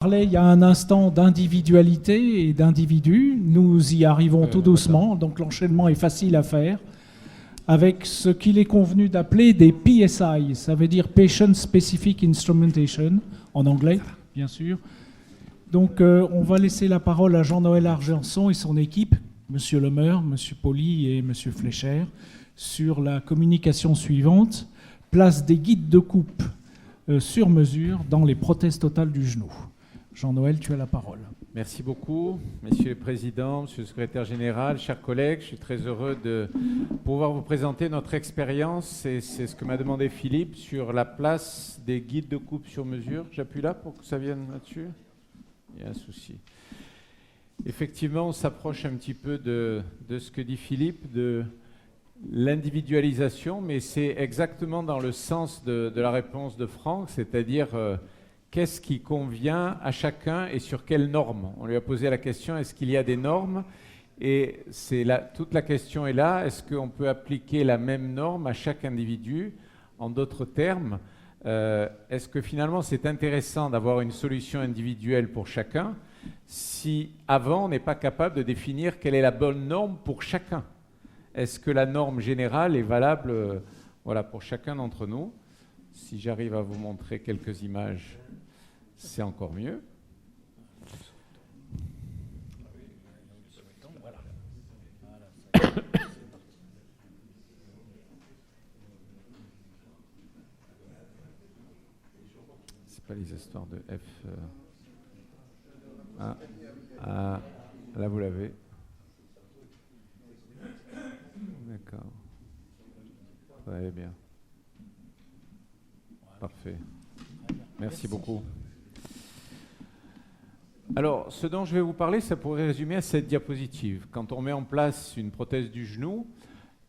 Il y a un instant d'individualité et d'individu. Nous y arrivons tout doucement, donc l'enchaînement est facile à faire, avec ce qu'il est convenu d'appeler des PSI, ça veut dire Patient Specific Instrumentation, en anglais, bien sûr. Donc on va laisser la parole à Jean-Noël Argenson et son équipe, Monsieur Lemeur, Monsieur Poli et Monsieur Fleischer, sur la communication suivante, place des guides de coupe sur mesure dans les prothèses totales du genou. Jean-Noël, tu as la parole. Merci beaucoup, Messieurs les Présidents, Monsieur le Secrétaire Général, chers collègues. Je suis très heureux de pouvoir vous présenter notre expérience, et c'est ce que m'a demandé Philippe, sur la place des guides de coupe sur mesure. J'appuie là pour que ça vienne là-dessus. Il y a un souci. Effectivement, on s'approche un petit peu de ce que dit Philippe, de l'individualisation, mais c'est exactement dans le sens de la réponse de Franck, c'est-à-dire qu'est-ce qui convient à chacun et sur quelles normes. On lui a posé la question, est-ce qu'il y a des normes? Et toute la question est là, est-ce qu'on peut appliquer la même norme à chaque individu? En d'autres termes, est-ce que finalement c'est intéressant d'avoir une solution individuelle pour chacun si avant on n'est pas capable de définir quelle est la bonne norme pour chacun? Est-ce que la norme générale est valable pour chacun d'entre nous? Si j'arrive à vous montrer quelques images, c'est encore mieux. C'est pas les histoires de F. Là vous l'avez. D'accord. Ça va aller bien. Parfait. Merci beaucoup. Alors, ce dont je vais vous parler, ça pourrait résumer à cette diapositive. Quand on met en place une prothèse du genou,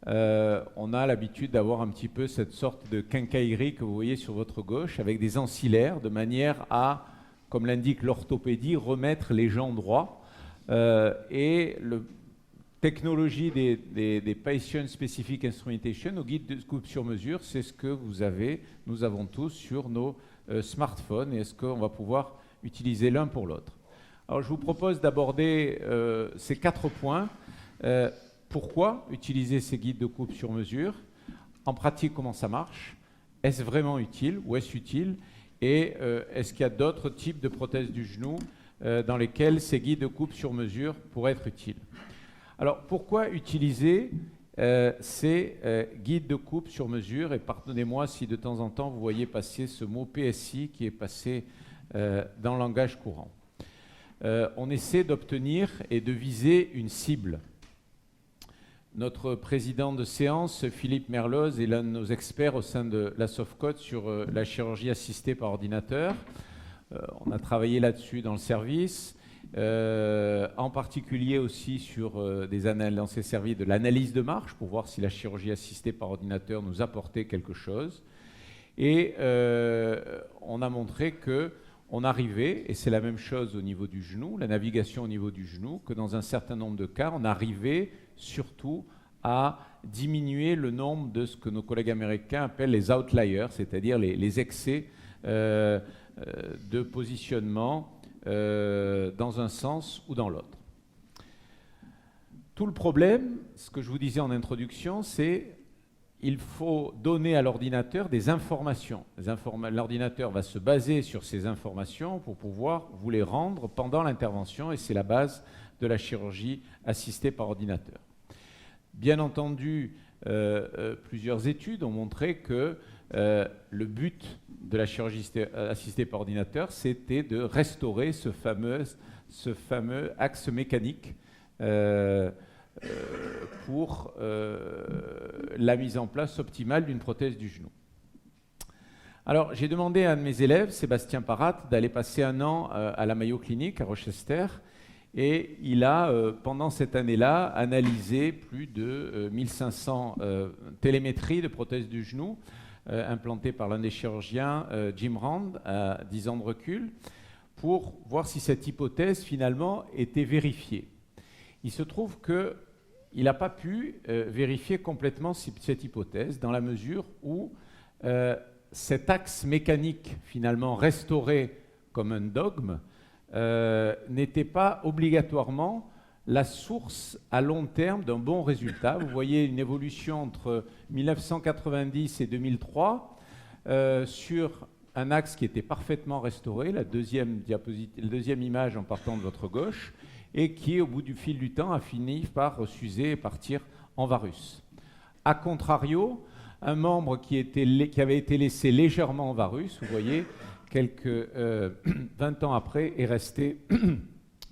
on a l'habitude d'avoir un petit peu cette sorte de quincaillerie que vous voyez sur votre gauche, avec des ancillaires, de manière à, comme l'indique l'orthopédie, remettre les gens droits. Et la technologie des Patient Specific Instrumentation, au guide de coupe sur mesure, c'est ce que nous avons tous sur nos smartphones. Et est-ce qu'on va pouvoir utiliser l'un pour l'autre? Alors, je vous propose d'aborder ces 4 points. Pourquoi utiliser ces guides de coupe sur mesure? En pratique, comment ça marche? Est-ce vraiment utile ou est-ce utile? Et est-ce qu'il y a d'autres types de prothèses du genou dans lesquelles ces guides de coupe sur mesure pourraient être utiles? Alors, pourquoi utiliser ces guides de coupe sur mesure? Et pardonnez-moi si de temps en temps vous voyez passer ce mot PSI qui est passé dans le langage courant. On essaie d'obtenir et de viser une cible. Notre président de séance, Philippe Merloz, est l'un de nos experts au sein de la Sofcode sur la chirurgie assistée par ordinateur. On a travaillé là-dessus dans le service, en particulier aussi sur on s'est servi de l'analyse de marche pour voir si la chirurgie assistée par ordinateur nous apportait quelque chose. Et on a montré qu'on arrivait, et c'est la même chose au niveau du genou, la navigation au niveau du genou, que dans un certain nombre de cas, on arrivait surtout à diminuer le nombre de ce que nos collègues américains appellent les outliers, c'est-à-dire les excès de positionnement dans un sens ou dans l'autre. Tout le problème, ce que je vous disais en introduction, c'est qu'il faut donner à l'ordinateur des informations. L'ordinateur va se baser sur ces informations pour pouvoir vous les rendre pendant l'intervention, et c'est la base de la chirurgie assistée par ordinateur. Bien entendu, plusieurs études ont montré que le but de la chirurgie assistée par ordinateur, c'était de restaurer ce fameux axe mécanique pour la mise en place optimale d'une prothèse du genou. Alors, j'ai demandé à un de mes élèves, Sébastien Parat, d'aller passer un an à la Mayo Clinic à Rochester, et il a, pendant cette année-là, analysé plus de 1500 télémétries de prothèses du genou implantées par l'un des chirurgiens, Jim Rand, à 10 ans de recul, pour voir si cette hypothèse, finalement, était vérifiée. Il se trouve qu'il n'a pas pu vérifier complètement cette hypothèse, dans la mesure où cet axe mécanique, finalement restauré comme un dogme, n'était pas obligatoirement la source à long terme d'un bon résultat. Vous voyez une évolution entre 1990 et 2003 sur un axe qui était parfaitement restauré, la deuxième image en partant de votre gauche, et qui, au bout du fil du temps, a fini par s'user et partir en varus. A contrario, un membre qui avait été laissé légèrement en varus, vous voyez, quelques 20 ans après, est resté,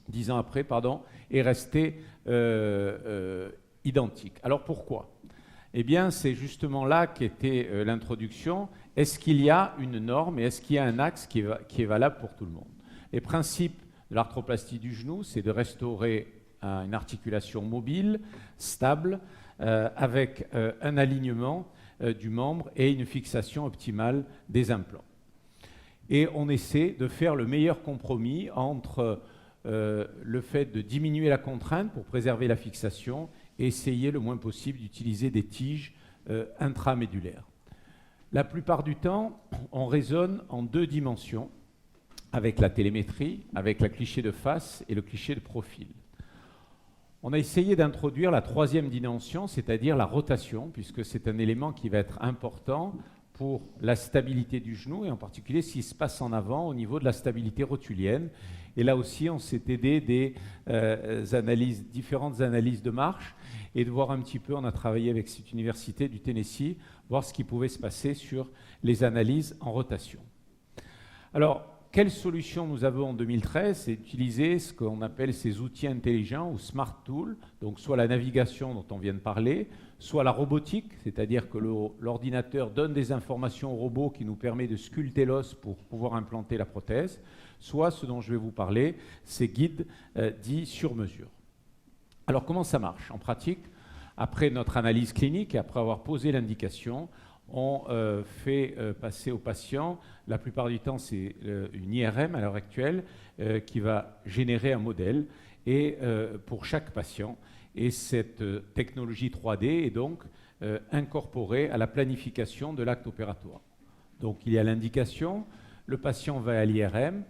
10 ans après, pardon, est resté identique. Alors pourquoi ? Eh bien, c'est justement là qu'était l'introduction. Est-ce qu'il y a une norme et est-ce qu'il y a un axe qui est valable pour tout le monde ? Les principes de l'arthroplastie du genou, c'est de restaurer une articulation mobile, stable, avec un alignement du membre et une fixation optimale des implants. Et on essaie de faire le meilleur compromis entre le fait de diminuer la contrainte pour préserver la fixation et essayer le moins possible d'utiliser des tiges intramédulaires. La plupart du temps, on raisonne en 2 dimensions, avec la télémétrie, avec la cliché de face et le cliché de profil. On a essayé d'introduire la 3e dimension, c'est-à-dire la rotation, puisque c'est un élément qui va être important pour la stabilité du genou, et en particulier ce qui se passe en avant au niveau de la stabilité rotulienne. Et là aussi, on s'est aidé des différentes analyses de marche, et de voir un petit peu, on a travaillé avec cette université du Tennessee, voir ce qui pouvait se passer sur les analyses en rotation. Alors, quelle solution nous avons en 2013 ? C'est d'utiliser ce qu'on appelle ces outils intelligents ou smart tools, donc soit la navigation dont on vient de parler, soit la robotique, c'est-à-dire que l'ordinateur donne des informations au robot qui nous permet de sculpter l'os pour pouvoir implanter la prothèse, soit ce dont je vais vous parler, ces guides dits sur mesure. Alors comment ça marche ? En pratique, après notre analyse clinique et après avoir posé l'indication, on fait passer au patient, la plupart du temps c'est une IRM à l'heure actuelle, qui va générer un modèle et, pour chaque patient. Et cette technologie 3D est donc incorporée à la planification de l'acte opératoire. Donc il y a l'indication, le patient va à l'IRM,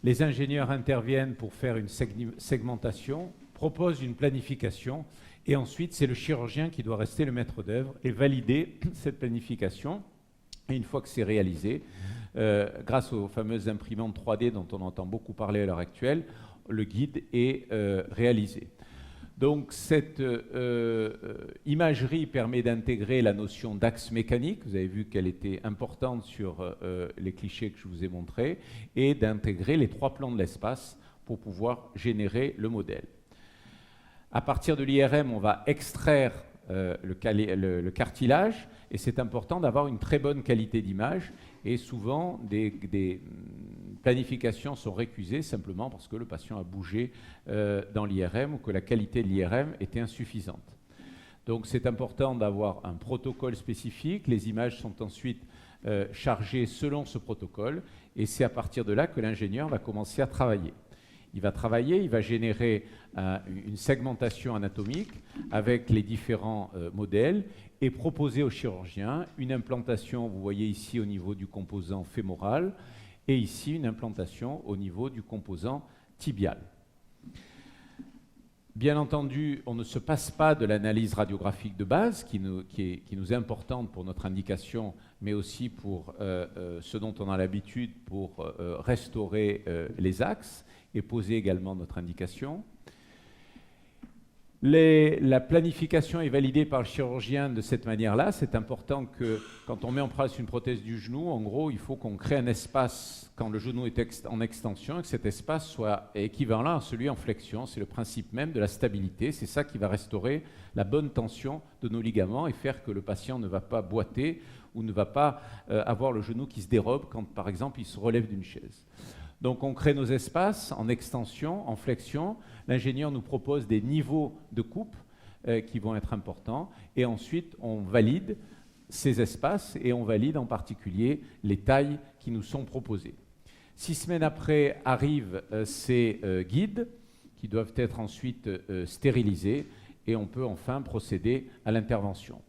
les ingénieurs interviennent pour faire une segmentation, proposent une planification, et ensuite c'est le chirurgien qui doit rester le maître d'œuvre et valider cette planification. Et une fois que c'est réalisé, grâce aux fameuses imprimantes 3D dont on entend beaucoup parler à l'heure actuelle, le guide est réalisé. Donc cette imagerie permet d'intégrer la notion d'axe mécanique, vous avez vu qu'elle était importante sur les clichés que je vous ai montrés, et d'intégrer les 3 plans de l'espace pour pouvoir générer le modèle. À partir de l'IRM, on va extraire le cartilage, et c'est important d'avoir une très bonne qualité d'image, et souvent des planifications sont récusées simplement parce que le patient a bougé dans l'IRM ou que la qualité de l'IRM était insuffisante. Donc c'est important d'avoir un protocole spécifique, les images sont ensuite chargées selon ce protocole, et c'est à partir de là que l'ingénieur va commencer à travailler. Il va générer une segmentation anatomique avec les différents modèles et proposer au chirurgien une implantation, vous voyez ici au niveau du composant fémoral, et ici une implantation au niveau du composant tibial. Bien entendu, on ne se passe pas de l'analyse radiographique de base qui nous est importante pour notre indication, mais aussi pour ce dont on a l'habitude pour restaurer les axes et poser également notre indication. La planification est validée par le chirurgien de cette manière-là. C'est important que quand on met en place une prothèse du genou, en gros, il faut qu'on crée un espace quand le genou est en extension et que cet espace soit équivalent à celui en flexion. C'est le principe même de la stabilité. C'est ça qui va restaurer la bonne tension de nos ligaments et faire que le patient ne va pas boiter ou ne va pas avoir le genou qui se dérobe quand, par exemple, il se relève d'une chaise. Donc on crée nos espaces en extension, en flexion. L'ingénieur nous propose des niveaux de coupe qui vont être importants. Et ensuite, on valide ces espaces et on valide en particulier les tailles qui nous sont proposées. 6 semaines après arrivent ces guides qui doivent être ensuite stérilisés et on peut enfin procéder à l'intervention.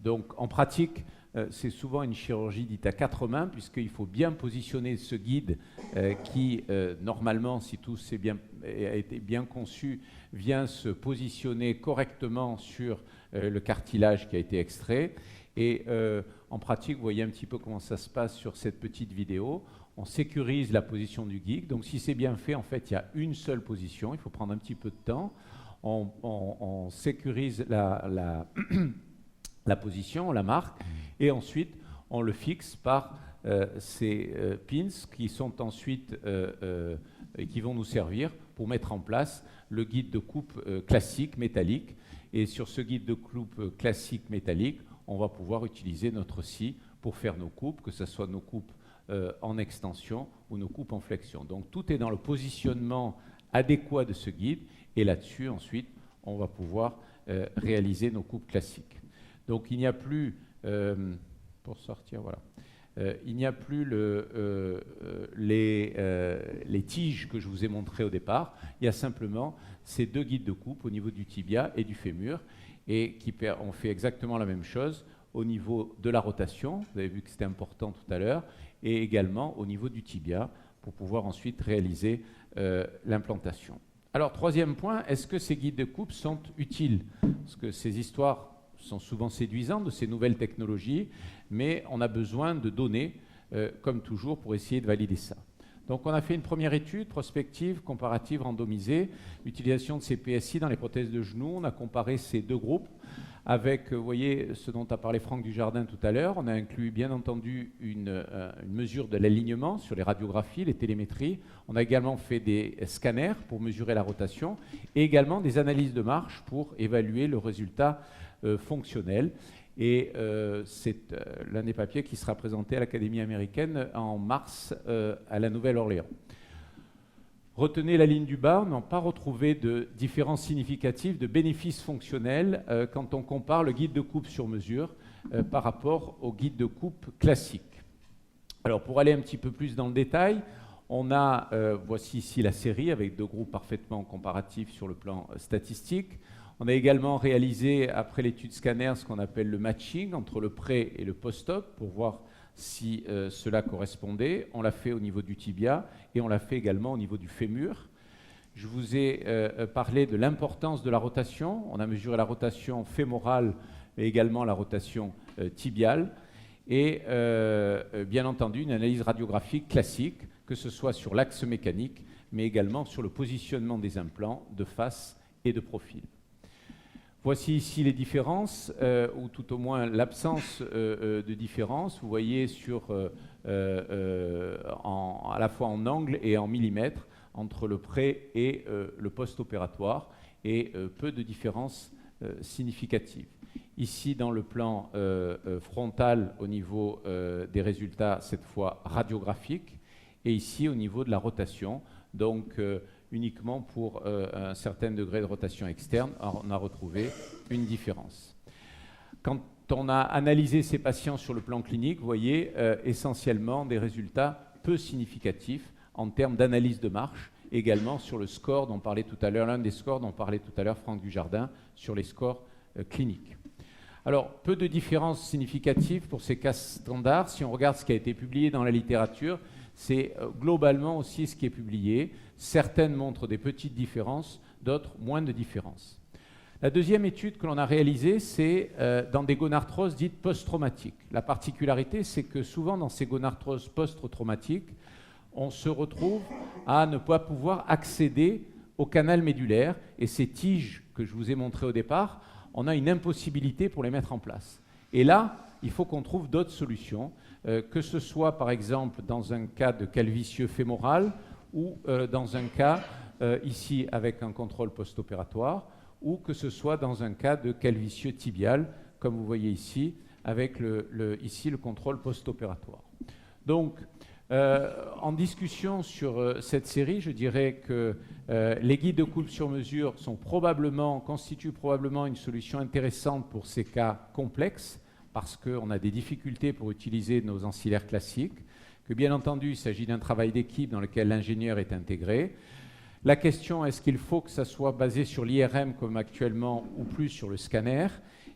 Donc en pratique, c'est souvent une chirurgie dite à 4 mains, puisqu'il faut bien positionner ce guide qui, normalement, si tout a été bien conçu, vient se positionner correctement sur le cartilage qui a été extrait. Et en pratique, vous voyez un petit peu comment ça se passe sur cette petite vidéo. On sécurise la position du guide. Donc si c'est bien fait, en fait, il y a une seule position. Il faut prendre un petit peu de temps. On sécurise la position, on la marque, et ensuite on le fixe par ces pins qui sont ensuite et qui vont nous servir pour mettre en place le guide de coupe classique métallique. Et sur ce guide de coupe classique métallique, on va pouvoir utiliser notre scie pour faire nos coupes, que ce soit nos coupes en extension ou nos coupes en flexion. Donc tout est dans le positionnement adéquat de ce guide, et là-dessus ensuite on va pouvoir réaliser nos coupes classiques. Donc il n'y a plus, pour sortir, voilà, il n'y a plus les tiges que je vous ai montrées au départ, il y a simplement ces deux guides de coupe au niveau du tibia et du fémur, et on fait exactement la même chose au niveau de la rotation, vous avez vu que c'était important tout à l'heure, et également au niveau du tibia, pour pouvoir ensuite réaliser l'implantation. Alors, troisième point, est-ce que ces guides de coupe sont utiles? Parce que ces histoires sont souvent séduisantes de ces nouvelles technologies, mais on a besoin de données, comme toujours, pour essayer de valider ça. Donc, on a fait une première étude prospective, comparative, randomisée, l'utilisation de ces PSI dans les prothèses de genoux. On a comparé ces deux groupes avec, vous voyez, ce dont a parlé Franck Dujardin tout à l'heure. On a inclus, bien entendu, une mesure de l'alignement sur les radiographies, les télémétries. On a également fait des scanners pour mesurer la rotation et également des analyses de marche pour évaluer le résultat fonctionnel. Et c'est l'un des papiers qui sera présenté à l'Académie américaine en mars à la Nouvelle-Orléans. Retenez la ligne du bas, on n'a pas retrouvé de différence significative de bénéfices fonctionnels quand on compare le guide de coupe sur mesure par rapport au guide de coupe classique. Alors pour aller un petit peu plus dans le détail, on a, voici ici la série avec deux groupes parfaitement comparatifs sur le plan statistique. On a également réalisé, après l'étude scanner, ce qu'on appelle le matching entre le pré et le post-op pour voir si cela correspondait. On l'a fait au niveau du tibia et on l'a fait également au niveau du fémur. Je vous ai parlé de l'importance de la rotation. On a mesuré la rotation fémorale mais également la rotation tibiale. Et bien entendu, une analyse radiographique classique, que ce soit sur l'axe mécanique, mais également sur le positionnement des implants de face et de profil. Voici ici les différences, ou tout au moins l'absence de différence. Vous voyez à la fois en angle et en millimètres entre le pré et le post-opératoire, et peu de différences significatives. Ici, dans le plan frontal, au niveau des résultats, cette fois radiographiques, et ici au niveau de la rotation, donc uniquement pour un certain degré de rotation externe, on a retrouvé une différence. Quand on a analysé ces patients sur le plan clinique, vous voyez essentiellement des résultats peu significatifs en termes d'analyse de marche, également sur le score dont parlait tout à l'heure, l'un des scores dont parlait tout à l'heure Franck Dujardin, sur les scores cliniques. Alors, peu de différences significatives pour ces cas standards. Si on regarde ce qui a été publié dans la littérature, c'est globalement aussi ce qui est publié. Certaines montrent des petites différences, d'autres moins de différences. La deuxième étude que l'on a réalisée, c'est dans des gonarthroses dites post-traumatiques. La particularité, c'est que souvent dans ces gonarthroses post-traumatiques, on se retrouve à ne pas pouvoir accéder au canal médulaire, et ces tiges que je vous ai montrées au départ, on a une impossibilité pour les mettre en place. Et là, il faut qu'on trouve d'autres solutions, que ce soit par exemple dans un cas de calvitieux fémoral ou dans un cas ici avec un contrôle post-opératoire, ou que ce soit dans un cas de calvitieux tibial, comme vous voyez ici, avec ici le contrôle post-opératoire. Donc, en discussion sur cette série, je dirais que les guides de coupe sur mesure constituent probablement une solution intéressante pour ces cas complexes, parce qu'on a des difficultés pour utiliser nos ancillaires classiques, que bien entendu, il s'agit d'un travail d'équipe dans lequel l'ingénieur est intégré. La question, est-ce qu'il faut que ça soit basé sur l'IRM comme actuellement ou plus sur le scanner?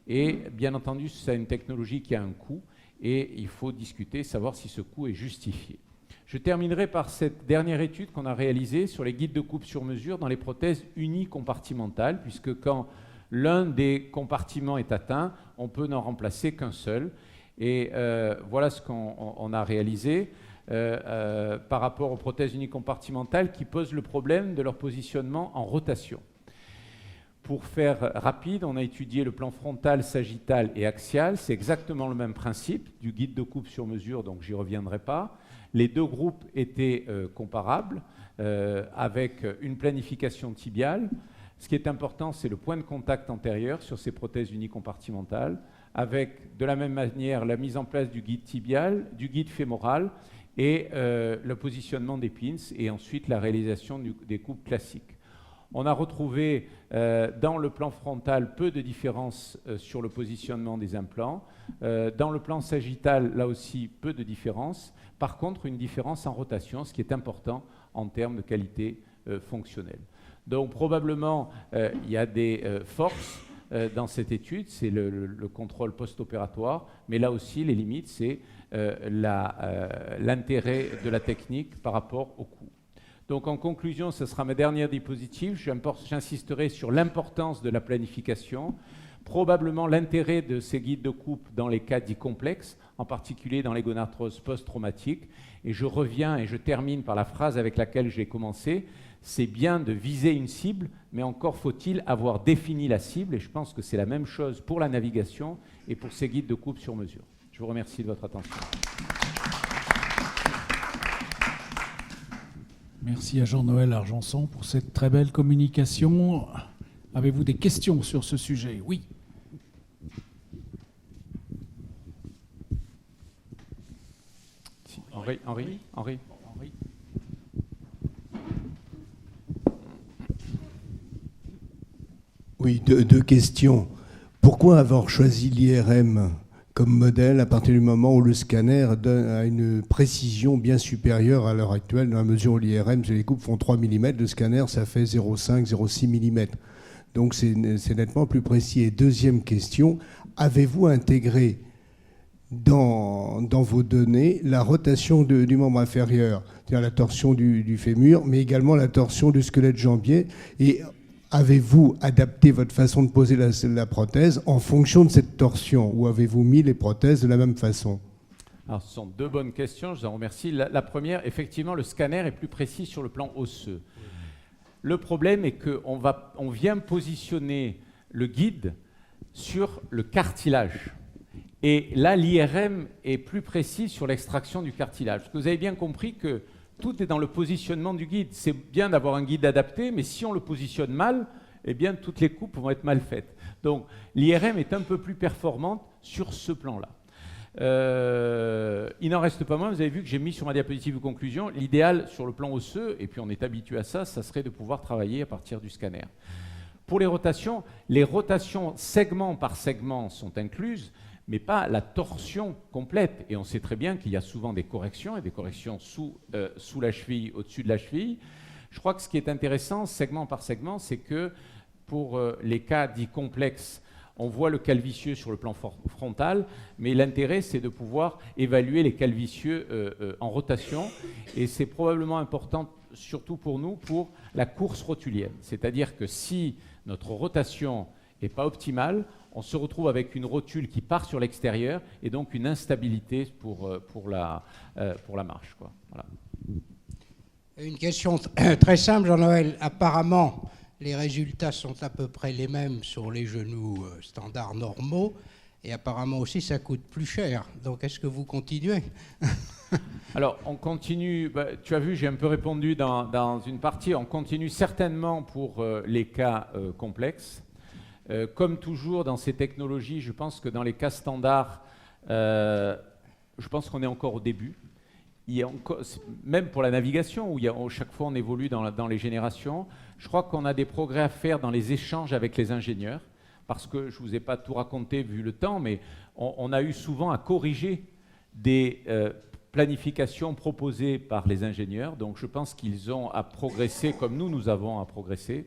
Et bien entendu, c'est une technologie qui a un coût. et il faut discuter, savoir si ce coût est justifié. Je terminerai par cette dernière étude qu'on a réalisée sur les guides de coupe sur mesure dans les prothèses unicompartimentales, puisque quand l'un des compartiments est atteint, on peut n'en remplacer qu'un seul. Et voilà ce qu'on a réalisé par rapport aux prothèses unicompartimentales qui posent le problème de leur positionnement en rotation. Pour faire rapide, on a étudié le plan frontal, sagittal et axial. C'est exactement le même principe du guide de coupe sur mesure, donc j'y reviendrai pas. Les deux groupes étaient comparables avec une planification tibiale. Ce qui est important, c'est le point de contact antérieur sur ces prothèses unicompartimentales, avec de la même manière la mise en place du guide tibial, du guide fémoral et le positionnement des pins et ensuite la réalisation des coupes classiques. On a retrouvé dans le plan frontal peu de différences sur le positionnement des implants. Dans le plan sagittal, là aussi, peu de différences. Par contre, une différence en rotation, ce qui est important en termes de qualité fonctionnelle. Donc probablement, il y a des forces dans cette étude, c'est le contrôle post-opératoire, mais là aussi, les limites, c'est l'intérêt de la technique par rapport au coût. Donc en conclusion, ce sera ma dernière diapositive. J'insisterai sur l'importance de la planification, probablement l'intérêt de ces guides de coupe dans les cas dits complexes, en particulier dans les gonarthroses post-traumatiques. Et je reviens et je termine par la phrase avec laquelle j'ai commencé. C'est bien de viser une cible, mais encore faut-il avoir défini la cible. Et je pense que c'est la même chose pour la navigation et pour ces guides de coupe sur mesure. Je vous remercie de votre attention. Merci à Jean-Noël Argenson pour cette très belle communication. Avez-vous des questions sur ce sujet? Oui. Henri. Oui, deux questions. Pourquoi avoir choisi l'IRM comme modèle à partir du moment où le scanner a une précision bien supérieure à l'heure actuelle, dans la mesure où l'IRM, les coupes font 3 mm, le scanner, ça fait 0,5, 0,6 mm. Donc c'est nettement plus précis. Et deuxième question, avez-vous intégré dans vos données la rotation du membre inférieur, c'est-à-dire la torsion du fémur, mais également la torsion du squelette jambier, et avez-vous adapté votre façon de poser la prothèse en fonction de cette torsion, ou avez-vous mis les prothèses de la même façon? Alors, ce sont deux bonnes questions, je vous en remercie. La première, effectivement, le scanner est plus précis sur le plan osseux. Le problème est qu'on vient positionner le guide sur le cartilage. Et là, l'IRM est plus précis sur l'extraction du cartilage. Parce que vous avez bien compris que tout est dans le positionnement du guide. C'est bien d'avoir un guide adapté, mais si on le positionne mal, eh bien, toutes les coupes vont être mal faites. Donc, l'IRM est un peu plus performante sur ce plan-là. Il n'en reste pas moins, vous avez vu que j'ai mis sur ma diapositive de conclusion, l'idéal sur le plan osseux, et puis on est habitué à ça, ça serait de pouvoir travailler à partir du scanner. Pour les rotations segment par segment sont incluses, mais pas la torsion complète. Et on sait très bien qu'il y a souvent des corrections, et des corrections sous la cheville, au-dessus de la cheville. Je crois que ce qui est intéressant, segment par segment, c'est que pour les cas dits complexes, on voit le calvicieux sur le plan frontal, mais l'intérêt, c'est de pouvoir évaluer les calvicieux en rotation. Et c'est probablement important, surtout pour nous, pour la course rotulienne. C'est-à-dire que si notre rotation n'est pas optimale, on se retrouve avec une rotule qui part sur l'extérieur et donc une instabilité pour la marche, quoi. Voilà. Une question très simple, Jean-Noël. Apparemment, les résultats sont à peu près les mêmes sur les genoux standards normaux et apparemment aussi ça coûte plus cher. Donc est-ce que vous continuez? Alors, on continue, tu as vu, j'ai un peu répondu dans une partie, on continue certainement pour les cas complexes. Comme toujours dans ces technologies, je pense que dans les cas standards, je pense qu'on est encore au début. Il y a encore, même pour la navigation, où chaque fois on évolue dans les générations, je crois qu'on a des progrès à faire dans les échanges avec les ingénieurs, parce que je ne vous ai pas tout raconté vu le temps, mais on a eu souvent à corriger des planifications proposées par les ingénieurs. Donc je pense qu'ils ont à progresser comme nous avons à progresser.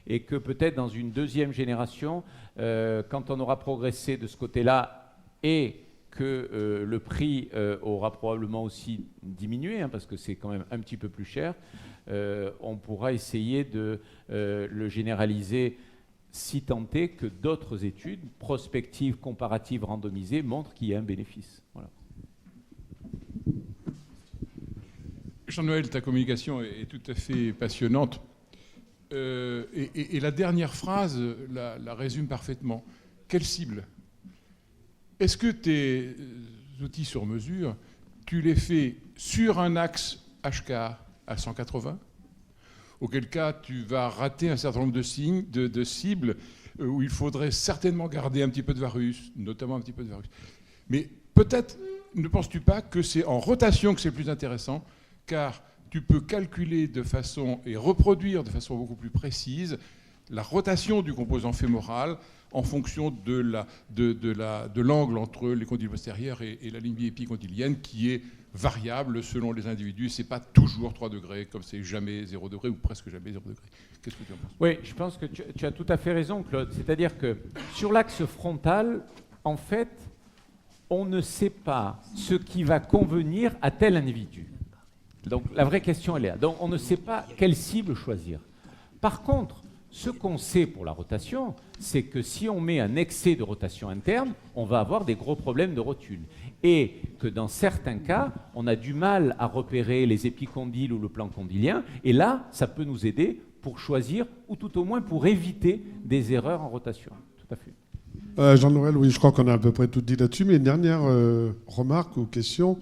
Et que peut-être dans une deuxième génération, quand on aura progressé de ce côté-là et que le prix aura probablement aussi diminué, hein, parce que c'est quand même un petit peu plus cher. On pourra essayer de le généraliser si tant est que d'autres études prospectives, comparatives, randomisées montrent qu'il y a un bénéfice. Voilà. Jean-Noël, ta communication est tout à fait passionnante. Et la dernière phrase la résume parfaitement. Quelle cible ? Est-ce que tes outils sur mesure, tu les fais sur un axe HK à 180 ? Auquel cas, tu vas rater un certain nombre de cibles où il faudrait certainement garder un petit peu de varus, notamment un petit peu de varus. Mais peut-être, ne penses-tu pas que c'est en rotation que c'est plus intéressant, car tu peux calculer de façon et reproduire de façon beaucoup plus précise la rotation du composant fémoral en fonction de l'angle entre les condyles postérieurs et la ligne biépicondylienne, qui est variable selon les individus. Ce n'est pas toujours 3 degrés, comme c'est jamais 0 degré ou presque jamais 0 degré. Qu'est-ce que tu en penses ? Oui, je pense que tu as tout à fait raison, Claude. C'est-à-dire que sur l'axe frontal, en fait, on ne sait pas ce qui va convenir à tel individu. Donc la vraie question, elle est là. Donc on ne sait pas quelle cible choisir. Par contre, ce qu'on sait pour la rotation, c'est que si on met un excès de rotation interne, on va avoir des gros problèmes de rotule. Et que dans certains cas, on a du mal à repérer les épicondyles ou le plan condylien. Et là, ça peut nous aider pour choisir, ou tout au moins pour éviter des erreurs en rotation. Tout à fait. Jean-Noël, oui, je crois qu'on a à peu près tout dit là-dessus. Mais une dernière remarque ou question.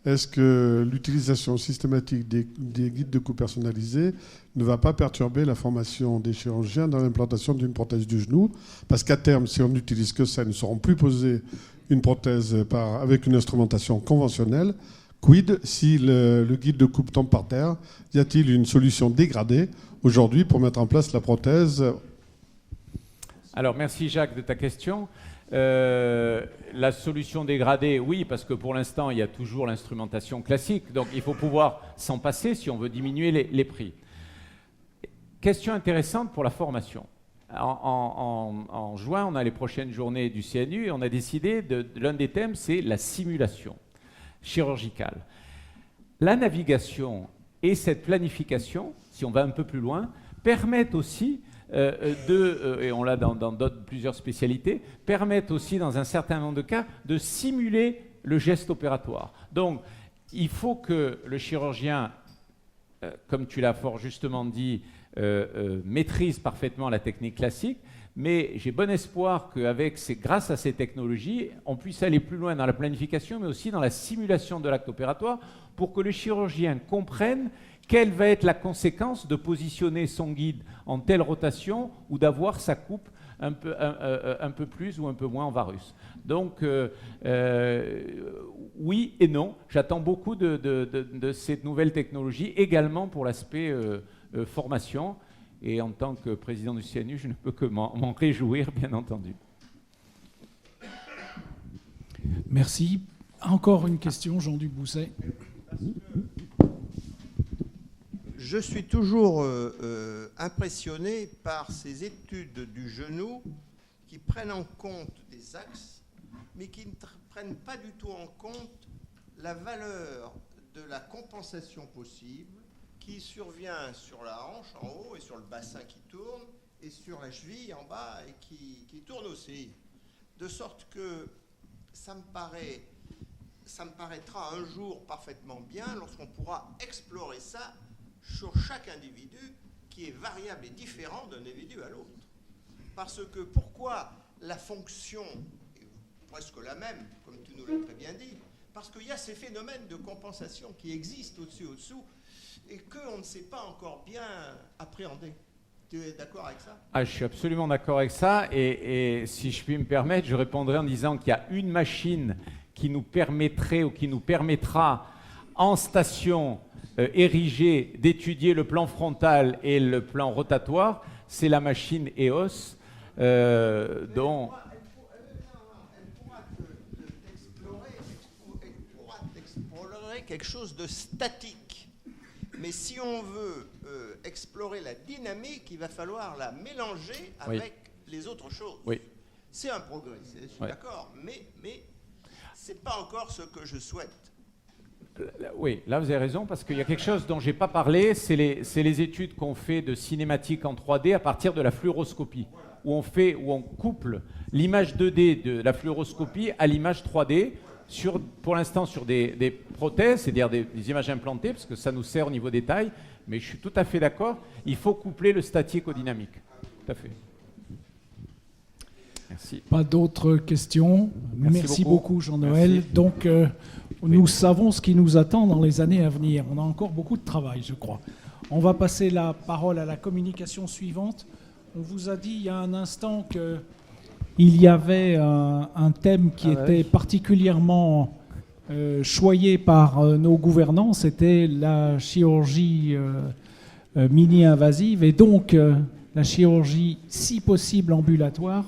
Est-ce que l'utilisation systématique des guides de coupe personnalisés ne va pas perturber la formation des chirurgiens dans l'implantation d'une prothèse du genou ? Parce qu'à terme, si on n'utilise que ça, ils ne sauront plus poser une prothèse avec une instrumentation conventionnelle. Quid si le guide de coupe tombe par terre ? Y a-t-il une solution dégradée aujourd'hui pour mettre en place la prothèse ? Alors, merci Jacques de ta question. La solution dégradée, oui, parce que pour l'instant, il y a toujours l'instrumentation classique, donc il faut pouvoir s'en passer si on veut diminuer les prix. Question intéressante pour la formation. En juin, on a les prochaines journées du CNU et on a décidé, l'un des thèmes, c'est la simulation chirurgicale. La navigation et cette planification, si on va un peu plus loin, permettent aussi et on l'a dans plusieurs spécialités, permettent aussi dans un certain nombre de cas de simuler le geste opératoire. Donc il faut que le chirurgien, comme tu l'as fort justement dit, maîtrise parfaitement la technique classique, mais j'ai bon espoir grâce à ces technologies, on puisse aller plus loin dans la planification, mais aussi dans la simulation de l'acte opératoire, pour que le chirurgien comprenne quelle va être la conséquence de positionner son guide en telle rotation ou d'avoir sa coupe un peu plus ou un peu moins en varus. Donc, oui et non. J'attends beaucoup de cette nouvelle technologie, également pour l'aspect formation. Et en tant que président du CNU, je ne peux que m'en réjouir, bien entendu. Merci. Encore une question, Jean Dubousset. Je suis toujours impressionné par ces études du genou qui prennent en compte des axes, mais qui ne prennent pas du tout en compte la valeur de la compensation possible qui survient sur la hanche en haut et sur le bassin qui tourne et sur la cheville en bas et qui tourne aussi. De sorte que ça me paraîtra un jour parfaitement bien lorsqu'on pourra explorer ça sur chaque individu qui est variable et différent d'un individu à l'autre. Parce que pourquoi la fonction est presque la même, comme tu nous l'as très bien dit, parce qu'il y a ces phénomènes de compensation qui existent au-dessous et qu'on ne sait pas encore bien appréhender. Tu es d'accord avec ça ? Je suis absolument d'accord avec ça. Et si je puis me permettre, je répondrai en disant qu'il y a une machine qui nous permettrait ou qui nous permettra en station érigée d'étudier le plan frontal et le plan rotatoire, c'est la machine EOS dont... Elle pourra t'explorer quelque chose de statique. Mais si on veut explorer la dynamique, il va falloir la mélanger avec les autres choses. Oui. C'est un progrès, je suis d'accord, mais c'est pas encore ce que je souhaite. Oui, là vous avez raison, parce qu'il y a quelque chose dont je n'ai pas parlé, c'est les études qu'on fait de cinématique en 3D à partir de la fluoroscopie, où on couple l'image 2D de la fluoroscopie à l'image 3D, pour l'instant sur des prothèses, c'est-à-dire des images implantées, parce que ça nous sert au niveau des tailles, mais je suis tout à fait d'accord, il faut coupler le statico-dynamique. Tout à fait. Merci. Pas d'autres questions. Merci beaucoup Jean-Noël. Merci. Donc, nous savons ce qui nous attend dans les années à venir. On a encore beaucoup de travail, je crois. On va passer la parole à la communication suivante. On vous a dit il y a un instant qu'il y avait un thème qui était particulièrement choyé par nos gouvernants, c'était la chirurgie mini-invasive et donc la chirurgie, si possible ambulatoire.